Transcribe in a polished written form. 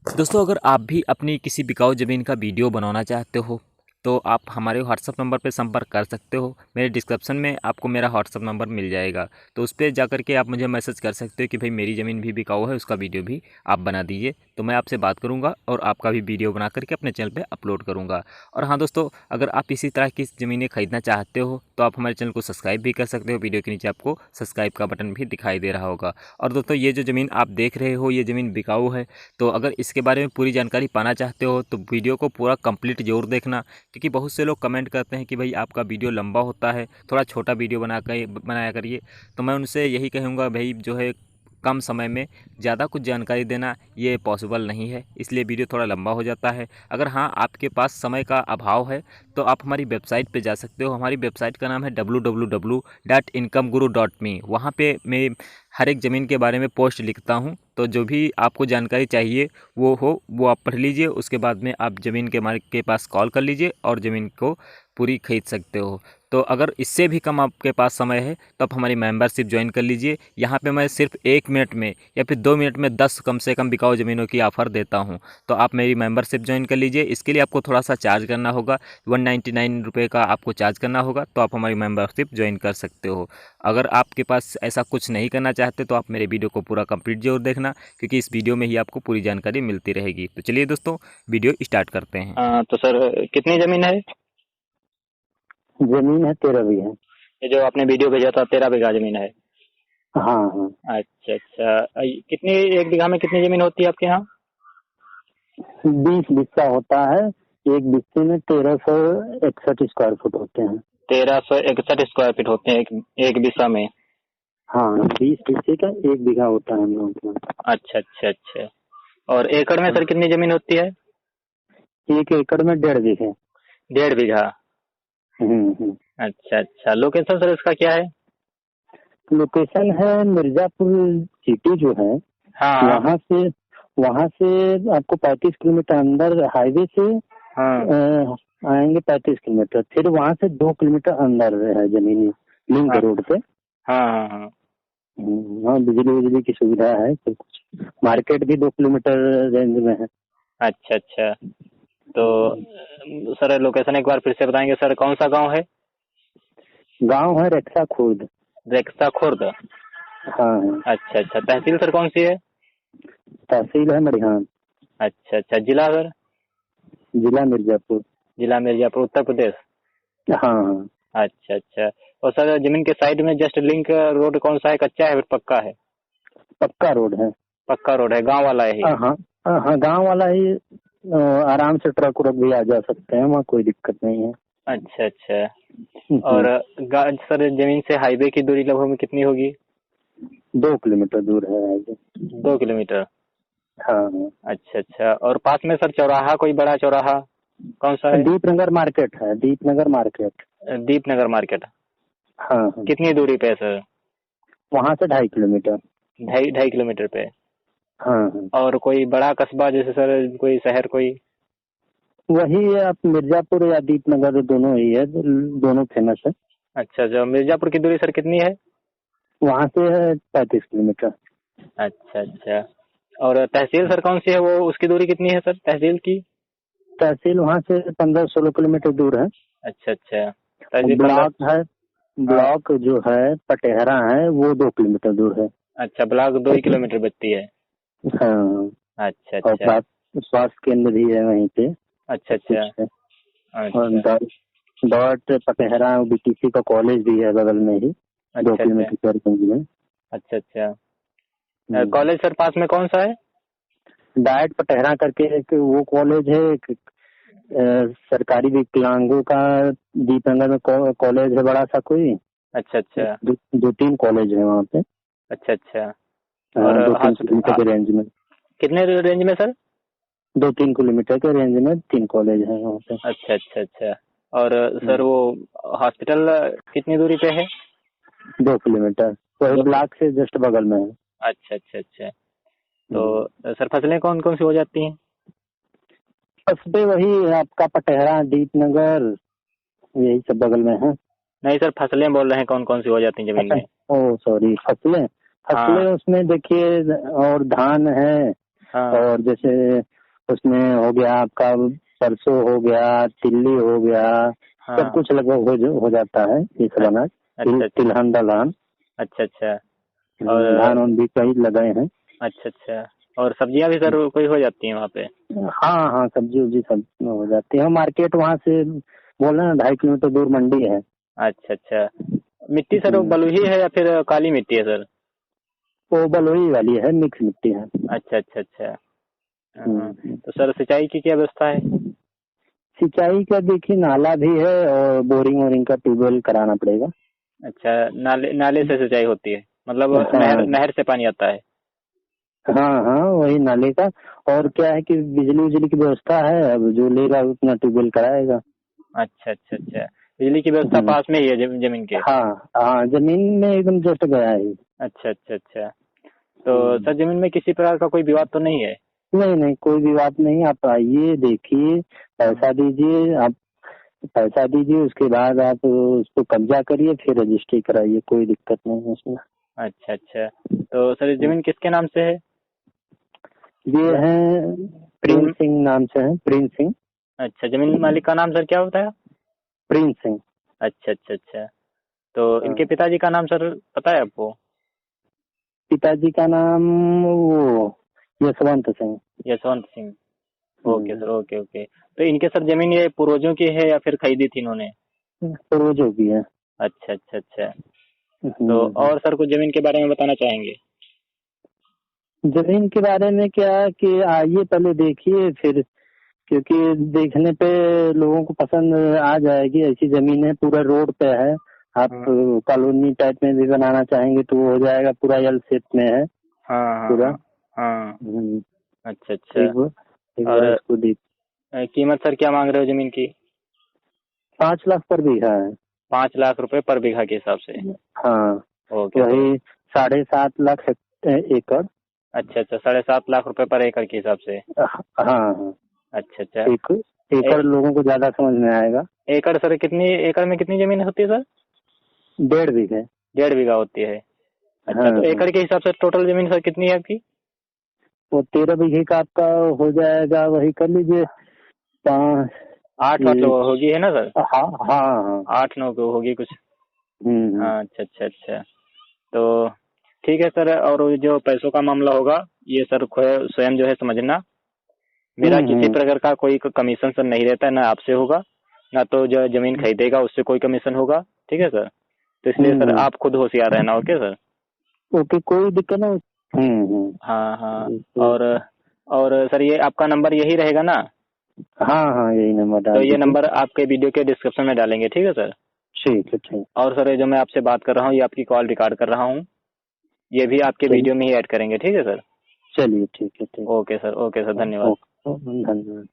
दोस्तों, अगर आप भी अपनी किसी बिकाऊ ज़मीन का वीडियो बनाना चाहते हो तो आप हमारे व्हाट्सअप नंबर पर संपर्क कर सकते हो। मेरे डिस्क्रिप्शन में आपको मेरा व्हाट्सअप नंबर मिल जाएगा, तो उस पर जाकर के आप मुझे मैसेज कर सकते हो कि भाई मेरी ज़मीन भी बिकाऊ है, उसका वीडियो भी आप बना दीजिए। तो मैं आपसे बात करूंगा और आपका भी वीडियो बना करके अपने चैनल पे अपलोड करूंगा। और हाँ दोस्तों, अगर आप इसी तरह की ज़मीनें खरीदना चाहते हो तो आप हमारे चैनल को सब्सक्राइब भी कर सकते हो। वीडियो के नीचे आपको सब्सक्राइब का बटन भी दिखाई दे रहा होगा। और दोस्तों, ये जो ज़मीन आप देख रहे हो ये ज़मीन बिकाऊ है, तो अगर इसके बारे में पूरी जानकारी पाना चाहते हो तो वीडियो को पूरा कंप्लीट जरूर देखना, क्योंकि बहुत से लोग कमेंट करते हैं कि भाई आपका वीडियो लंबा होता है, थोड़ा छोटा वीडियो बनाया करिए। तो मैं उनसे यही कहूँगा, भाई जो है कम समय में ज़्यादा कुछ जानकारी देना ये पॉसिबल नहीं है, इसलिए वीडियो थोड़ा लंबा हो जाता है। अगर हाँ आपके पास समय का अभाव है तो आप हमारी वेबसाइट पे जा सकते हो। हमारी वेबसाइट का नाम है www.incomeguru.me। वहाँ पे मैं हर एक ज़मीन के बारे में पोस्ट लिखता हूँ, तो जो भी आपको जानकारी चाहिए वो आप पढ़ लीजिए। उसके बाद में आप ज़मीन के मालिक के पास कॉल कर लीजिए और ज़मीन को पूरी खरीद सकते हो। तो अगर इससे भी कम आपके पास समय है तो आप हमारी मेंबरशिप ज्वाइन कर लीजिए। यहाँ पे मैं सिर्फ 1 मिनट में या फिर 2 मिनट में 10 कम से कम बिकाऊ ज़मीनों की ऑफ़र देता हूँ। तो आप मेरी मेंबरशिप ज्वाइन कर लीजिए। इसके लिए आपको थोड़ा सा चार्ज करना होगा, 199 रुपये का आपको चार्ज करना होगा, तो आप हमारी मेंबरशिप ज्वाइन कर सकते हो। अगर आपके पास ऐसा कुछ नहीं करना चाहते तो आप मेरे वीडियो को पूरा कंप्लीट जरूर देखना, क्योंकि इस वीडियो में ही आपको पूरी जानकारी मिलती रहेगी। तो चलिए दोस्तों, वीडियो स्टार्ट करते हैं। हाँ तो सर कितनी जमीन है? जमीन है 13 बीघा। ये जो आपने वीडियो भेजा था 13 बीघा जमीन है। हाँ हाँ। अच्छा अच्छा, कितनी, एक बीघा में कितनी जमीन होती है आपके यहाँ? 20 बिस्सा होता है। एक बिस्से में 1361 स्क्वायर फुट होते हैं। 1361 स्क्वायर फीट होते हैं एक बीघा में। हाँ, 20 बिस्से का 1 बीघा होता है हम लोगों के यहाँ। अच्छा अच्छा अच्छा। और एकड़ में सर कितनी जमीन होती है? 1 एकड़ में 1.5 बीघे। 1.5 बीघा। हम्म। अच्छा अच्छा, लोकेशन सर इसका क्या है? लोकेशन है मिर्जापुर सिटी जो है, हाँ हाँ वहाँ से आपको 35 किलोमीटर अंदर हाईवे से हाँ। आएंगे 35 किलोमीटर, फिर वहाँ से 2 किलोमीटर अंदर है जमीन, लिंक हाँ रोड पे। हाँ हाँ हाँ। हाँ, बिजली की सुविधा है, सब कुछ। मार्केट भी 2 किलोमीटर रेंज में है। अच्छा अच्छा। तो सर लोकेशन एक बार फिर से बताएंगे सर, कौन सा गांव है? गांव है रेक्सा खुर्द। रेक्सा खुर्द। हाँ। अच्छा अच्छा, तहसील सर कौन सी है? तहसील है मड़िहान। अच्छा अच्छा, जिला सर? जिला मिर्जापुर। जिला मिर्जापुर, उत्तर प्रदेश। हाँ हाँ। अच्छा अच्छा। और सर जमीन के साइड में जस्ट लिंक रोड कौन सा है, कच्चा है फिर पक्का है? पक्का रोड है। पक्का रोड है, गांव वाला है ही? हाँ हाँ। हाँ, गांव वाला ही। आराम से ट्रक उरक भी आ जा सकते हैं, वहाँ कोई दिक्कत नहीं है। अच्छा अच्छा। हम्म। और सर जमीन से हाईवे की दूरी लगभग में कितनी होगी? 2 किलोमीटर दूर है आगे। 2 किलोमीटर। हाँ हाँ। अच्छा अच्छा। और पास में सर चौराहा, कोई बड़ा चौराहा कौन सा है? दीपनगर मार्केट है, दीपनगर मार्केट। दीपनगर मार्केट। हाँ हाँ। कितनी दूरी पे है सर? वहाँ से 2.5 किलोमीटर। 2.5 किलोमीटर पे। हाँ हाँ। और कोई बड़ा कस्बा जैसे सर, कोई शहर कोई? वही है, आप मिर्जापुर या दीपनगर दोनों ही है, दोनों फेमस है। अच्छा अच्छा, मिर्जापुर की दूरी सर कितनी है? वहाँ से है 35 किलोमीटर। अच्छा अच्छा। और तहसील सर कौन सी है, वो उसकी दूरी कितनी है सर तहसील की? तहसील वहाँ से 15-16 किलोमीटर दूर है। अच्छा अच्छा। तहसील 15। ब्लॉक है, हाँ। ब्लॉक जो है पटेहरा है, वो 2 किलोमीटर दूर है। अच्छा, ब्लॉक 2 ही किलोमीटर बचती है। हाँ। अच्छा और अच्छा। स्वास्थ्य केंद्र भी है वहीं पे, अच्छा सब अच्छा। कुछ है। और अच्छा डॉट पटेहरा बीटीसी का कॉलेज भी है बगल में ही, दो अच्छा। अच्छा किलोमीटर के रेंज में। अच्छा अच्छा। कॉलेज सर पास में कौन सा है? डायट पटेहरा करके एक वो कॉलेज है, एक सरकारी विकलांगों का दीपनगर में कॉलेज है बड़ा सा कोई। अच्छा अच्छा। 2-3 कॉलेज है वहाँ पे। अच्छा अच्छा। और 2-3 किलोमीटर के रेंज में। कितने रेंज में सर? 2-3 किलोमीटर के रेंज में 3 कॉलेज है वहाँ पे। अच्छा अच्छा अच्छा। और सर वो हॉस्पिटल कितनी दूरी पे है? 2 किलोमीटर, वही ब्लॉक से जस्ट बगल में है। अच्छा अच्छा अच्छा। तो सर फसलें कौन कौन सी हो जाती हैं? कस्बे वही आपका पटेहरा, दीपनगर, यही सब बगल में है। नहीं सर, फसलें बोल रहे हैं कौन कौन सी हो जाती हैं जमीन अच्छा। में? ओ सॉरी, फसलें। हाँ। फसलें उसमें देखिए, और धान है, हाँ और जैसे उसमें हो गया आपका सरसों हो गया, तिल्ली हो गया, सब हाँ। कुछ लगभग हो जाता है ये सब अनाज। अच्छा अच्छा तिलहन दलहन, अच्छा अच्छा। और धान उन भी कई लगाए हैं। अच्छा अच्छा। और सब्जियां भी सर कोई हो जाती हैं वहाँ पे? हाँ हाँ, सब्जी उब्जी सब हो जाती है। मार्केट वहाँ से बोल रहे हैं 2.5 किलोमीटर दूर मंडी है। अच्छा अच्छा। मिट्टी सर वो बलुही है या फिर काली मिट्टी है सर? वो बलुई वाली है, मिक्स मिट्टी है। अच्छा अच्छा अच्छा। हाँ, हम्म। तो सर सिंचाई की क्या व्यवस्था है? सिंचाई का देखिए नाला भी है और बोरिंग वोरिंग का ट्यूबवेल कराना पड़ेगा। अच्छा, नाले नाले से सिंचाई होती है, मतलब नहर हाँ नहर से पानी आता है? हाँ हाँ, वही नाले का। और क्या है कि बिजली उजली की व्यवस्था है, अब जो लेगा उतना ट्यूबवेल कराएगा। अच्छा अच्छा अच्छा। बिजली की व्यवस्था हम्म। पास में ही है जमीन के? हाँ हाँ, जमीन में एकदम जस्ट गया है। अच्छा अच्छा अच्छा। तो सर जमीन में किसी प्रकार का कोई विवाद तो नहीं है? नहीं नहीं, कोई भी बात नहीं। आप आइए, देखिए, पैसा दीजिए। आप पैसा दीजिए, उसके बाद आप उसको कब्जा करिए, फिर रजिस्ट्री कराइए, कोई दिक्कत नहीं है उसमें। अच्छा अच्छा। तो सर ये जमीन किसके नाम से है? ये मतलब है प्रिंस जमीन। सिंह नाम से है, प्रिंस सिंह। अच्छा, जमीन मालिक का नाम सर क्या होता है? प्रिंस सिंह। अच्छा अच्छा अच्छा। तो हाँ। इनके पिताजी का नाम सर पता है आपको? पिताजी का नाम वो Yashwant Singh. Yashwant Singh. Okay hmm. Sir, okay okay. तो इनके सर जमीन ये पूर्वजों की है या फिर खरीदी थी इन्होंने? पूर्वजों की है। अच्छा अच्छा अच्छा। तो हम्म। और सर कुछ जमीन के बारे में बताना चाहेंगे? जमीन के बारे में क्या है कि आइए, पहले देखिए, फिर क्योंकि देखने पे लोगों को पसंद आ जाएगी। ऐसी जमीन है, पूरा रोड पे है। आप हाँ कॉलोनी टाइप में भी बनाना चाहेंगे तो वो हो जाएगा, पूरा एल शेप में है हाँ हाँ पूरा। हाँ हाँ। हम्म। अच्छा अच्छा। एक और बार उसको देख। कीमत सर क्या मांग रहे हो जमीन की? 5 लाख पर बीघा है। 5 लाख रुपए पर बीघा के हिसाब से? हाँ, ओके सर। वही 7.5 लाख एकड़। अच्छा अच्छा, 7.5 लाख रुपए पर एकड़ के हिसाब से? हाँ हाँ। अच्छा अच्छा। एक एकड़ लोगों को ज्यादा समझ में आएगा। एकड़ सर कितनी, एकड़ में कितनी जमीन होती है सर? 1.5 बीघे। 1.5 बीघा होती है? हाँ अच्छा, तो हाँ। एकड़ के हिसाब से टोटल जमीन सर कितनी है आपकी? वो 13 बीघे का आपका हो जाएगा, वही कर लीजिए 5। 8 वाट ये होगी है ना सर? हाँ हाँ हाँ। 8-9 होगी कुछ। हम्म। हाँ अच्छा अच्छा अच्छा। तो ठीक है सर, और वो जो पैसों का मामला होगा ये सर स्वयं जो है समझना। मेरा किसी हम्म। प्रकार का कोई कमीशन सर नहीं रहता है, ना आपसे होगा ना तो जो जमीन खरीदेगा उससे कोई कमीशन होगा। ठीक है सर, तो इसलिए सर हम्म। आप खुद होशियार रहना। Okay sir? ओके, कोई दिक्कत नहीं। हाँ हाँ। तो- और सर ये आपका नंबर यही रहेगा ना? हाँ हाँ, यही नंबर तो डाल ये दीजिए। नंबर आपके वीडियो के डिस्क्रिप्शन में डालेंगे, ठीक है सर? ठीक है, ठीक। और सर ये जो मैं आपसे बात कर रहा हूँ ये आपकी कॉल रिकॉर्ड कर रहा हूँ, ये भी आपके चलिए वीडियो में ही ऐड करेंगे। ठीक है सर? चलिए, ठीक है, ठीक। ओके सर, ओके सर, धन्यवाद। ओके, धन्यवाद।